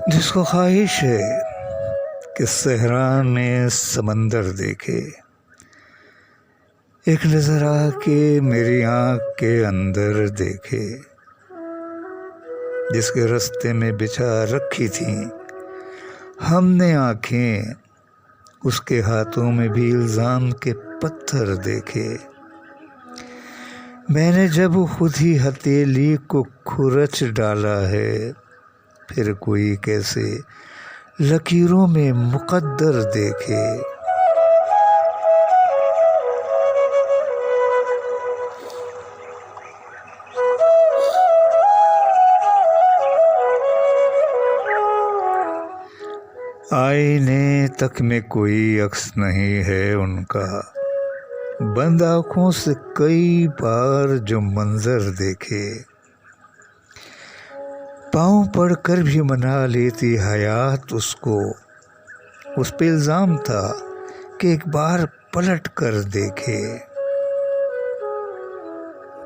जिसको ख्वाहिश है कि सहरा में समंदर देखे, एक नज़र आके मेरी आँख के अंदर देखे। जिसके रास्ते में बिछा रखी थी हमने आँखें, उसके हाथों में भी इल्ज़ाम के पत्थर देखे। मैंने जब खुद ही हथेली को खुरच डाला है, फिर कोई कैसे लकीरों में मुकद्दर देखे। आईने तक में कोई अक्स नहीं है उनका, बंद आँखों से कई बार जो मंजर देखे। पाँव पड़कर भी मना लेती हयात उसको, उस पे इल्ज़ाम था कि एक बार पलट कर देखे।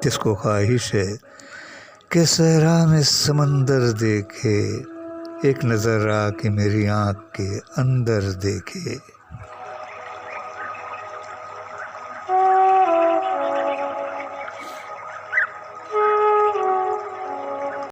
जिसको ख्वाहिश है कि सहरा में समंदर देखे, एक नज़र आके मेरी आँख के अंदर देखे।